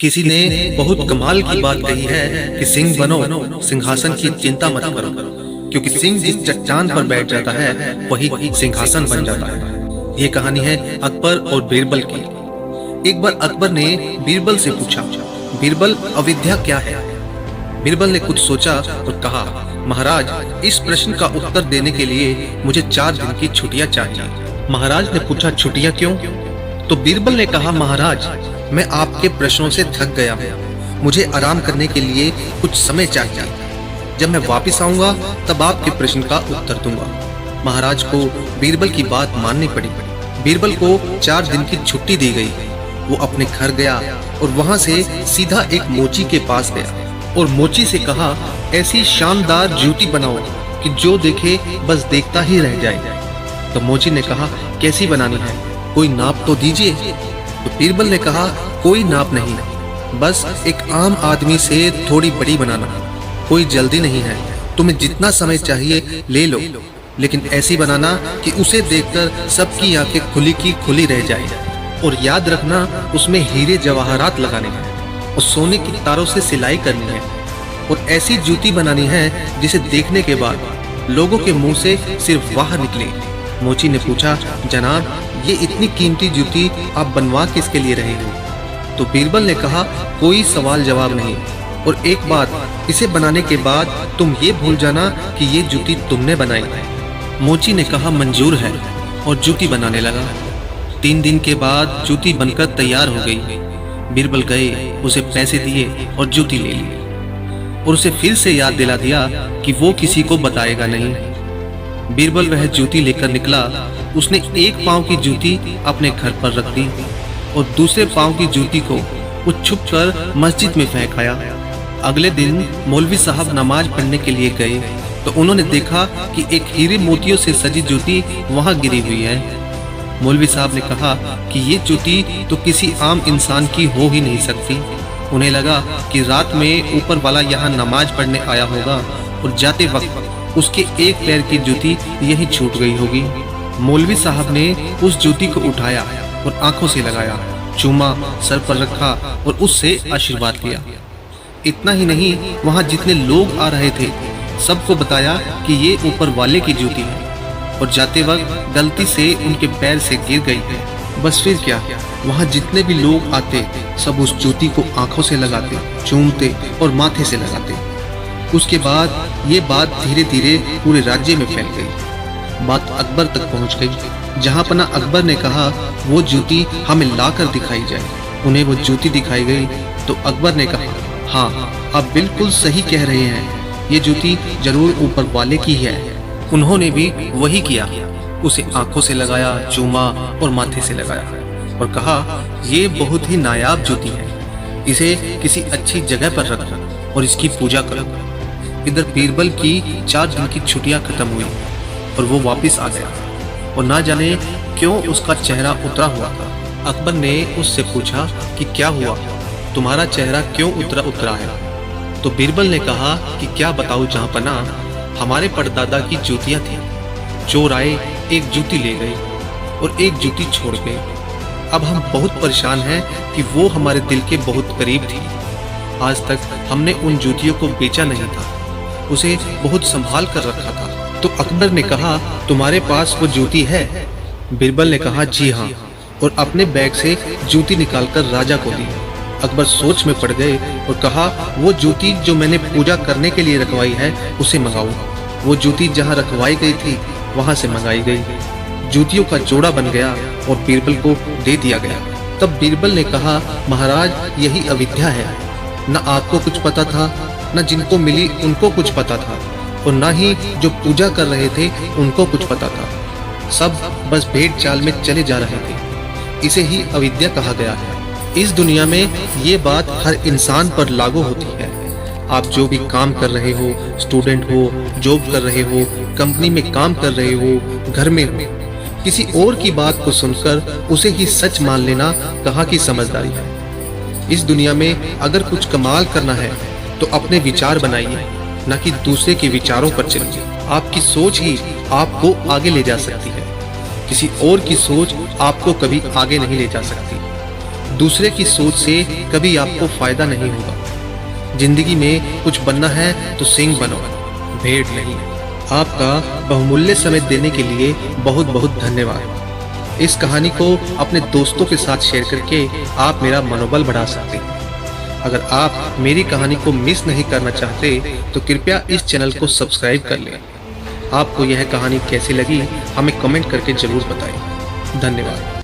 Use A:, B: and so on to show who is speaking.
A: किसी ने बहुत कमाल की बात कही है कि सिंह बनो, सिंहासन की चिंता मत करो, क्योंकि सिंह जिस चट्टान पर बैठ जाता है वही सिंहासन बन जाता है। ये कहानी है अकबर और बीरबल की। एक बार अकबर ने बीरबल से पूछा, बीरबल अविद्या क्या है? बीरबल ने कुछ सोचा और कहा, महाराज, इस प्रश्न का उत्तर देने के लिए मुझे 4 दिन की छुट्टियां चाहिए। महाराज ने पूछा, छुट्टियां क्यों? तो बीरबल ने कहा, महाराज, मैं आपके प्रश्नों से थक गया हूँ, मुझे आराम करने के लिए कुछ समय चाहिए। जब मैं वापस आऊंगा तब आपके प्रश्न का उत्तर दूंगा। महाराज को बीरबल की बात माननी पड़ी। बीरबल को 4 दिन की छुट्टी दी गई। वो अपने घर गया और वहां से सीधा एक मोची के पास गया और मोची से कहा, ऐसी शानदार जूती बनाओ कि जो देखे बस देखता ही रह जाए। तो मोची ने कहा, कैसी बनानी है? कोई नाप तो दीजिए। तो बीरबल ने कहा, कोई नाप नहीं, बस एक आम आदमी से थोड़ी बड़ी बनाना। कोई जल्दी नहीं है, तुम्हें जितना समय चाहिए ले लो, लेकिन ऐसी बनाना कि उसे देखकर सबकी आंखें खुली की खुली रह जाए। और याद रखना, उसमें हीरे जवाहरात लगाने हैं और सोने की तारों से सिलाई करनी है। और ऐसी जूती बनानी है जिसे देखने के बाद लोगों के मुंह से सिर्फ वाह निकले। मोची ने पूछा, जनाब, ये इतनी कीमती जूती आप बनवा किसके लिए रहे हो? तो बीरबल ने कहा, कोई सवाल जवाब नहीं, और एक बात, इसे बनाने के बाद तुम ये भूल जाना कि ये जूती तुमने बनाई है। मोची ने कहा, मंजूर है, और जूती बनाने लगा। 3 दिन के बाद जूती बनकर तैयार हो गई। बीरबल गए, उसे पैसे दिए और जूती ले ली, और उसे फिर से याद दिला दिया कि वो किसी को बताएगा नहीं। बीरबल वह जूती लेकर निकला। उसने एक पांव की जूती अपने घर पर रख दी और दूसरे पांव की जूती को वो छुपकर मस्जिद में फेंक आया। अगले दिन मौलवी साहब नमाज पढ़ने के लिए गए तो उन्होंने देखा कि एक हीरे मोतियों से सजी जूती वहां गिरी हुई है। मौलवी साहब ने कहा कि ये जूती तो किसी आम इंसान की हो ही नहीं सकती। उन्हें लगा कि रात में ऊपर वाला यहाँ नमाज पढ़ने आया होगा और जाते वक्त उसके एक पैर की जूती यहीं छूट गई होगी। मौलवी साहब ने उस जूती को उठाया और आंखों से लगाया, चूमा, सर पर रखा और उससे आशीर्वाद लिया। इतना ही नहीं, वहां जितने लोग आ रहे थे सबको बताया कि ये ऊपर वाले की जूती है, और जाते वक्त गलती से उनके पैर से गिर गई है। बस फिर क्या, वहां जितने भी लोग आते सब उस जूती को आंखों से लगाते, चूमते और माथे से लगाते। उसके बाद ये बात धीरे धीरे पूरे राज्य में फैल गई। बात अकबर तक पहुंच गई। जहां पना अकबर ने कहा, वो जूती हमें लाकर दिखाई जाए। उन्हें वो जूती दिखाई गई तो अकबर ने कहा, हाँ, आप बिल्कुल सही कह रहे हैं, ये जूती जरूर ऊपर वाले की है। उन्होंने भी वही किया, उसे आंखों से लगाया, चूमा और माथे से लगाया और कहा, ये बहुत ही नायाब जूती है, इसे किसी अच्छी जगह पर रखो और इसकी पूजा करो। इधर बीरबल की 4 दिन की छुट्टियां खत्म हुई और वो वापस आ गया, और ना जाने क्यों उसका चेहरा उतरा हुआ था। अकबर ने उससे पूछा कि क्या हुआ, तुम्हारा चेहरा क्यों उतरा है? तो बीरबल ने कहा कि क्या बताऊं जहांपना, हमारे परदादा की जूतियां थी, चोर आए, एक जूती ले गए और एक जूती छोड़ गए। अब हम बहुत परेशान हैं कि वो हमारे दिल के बहुत करीब थी। आज तक हमने उन जूतियों को बेचा नहीं था, उसे बहुत संभाल कर रखा था। तो अकबर ने कहा, तुम्हारे पास वो जूती है? बीरबल ने कहा, जी हाँ, और अपने बैग से जूती निकालकर राजा को दी। अकबर सोच में पड़ गए और कहा, वो जूती जो मैंने पूजा करने के लिए रखवाई है उसे मंगाओ। वो जूती जहाँ रखवाई गई थी वहां से मंगाई गई। जूतियों का जोड़ा बन गया और बीरबल को दे दिया गया। तब बीरबल ने कहा, महाराज, यही अविद्या है। न आपको कुछ पता था, न जिनको मिली उनको कुछ पता था, और न ही जो पूजा कर रहे थे उनको कुछ पता था। सब बस भेड़ चाल में चले जा रहे थे। इसे ही अविद्या कहा गया है। इस दुनिया में ये बात हर इंसान पर लागू होती है। आप जो भी काम कर रहे हो, स्टूडेंट हो, जॉब कर रहे हो, कंपनी में काम कर रहे हो, घर में हो, किसी और की बात को सुनकर उसे ही सच मान लेना कहाँ की समझदारी है। इस दुनिया में अगर कुछ कमाल करना है तो अपने विचार बनाइए, न कि दूसरे के विचारों पर चलिए। आपकी सोच ही आपको आगे ले जा सकती है, किसी और की सोच आपको कभी आगे नहीं ले जा सकती। दूसरे की सोच से कभी आपको फायदा नहीं होगा। जिंदगी में कुछ बनना है तो सिंह बनो, भेड़ नहीं। आपका बहुमूल्य समय देने के लिए बहुत बहुत धन्यवाद। इस कहानी को अपने दोस्तों के साथ शेयर करके आप मेरा मनोबल बढ़ा सकते हैं। अगर आप मेरी कहानी को मिस नहीं करना चाहते तो कृपया इस चैनल को सब्सक्राइब कर लें। आपको यह कहानी कैसी लगी हमें कमेंट करके जरूर बताएं। धन्यवाद।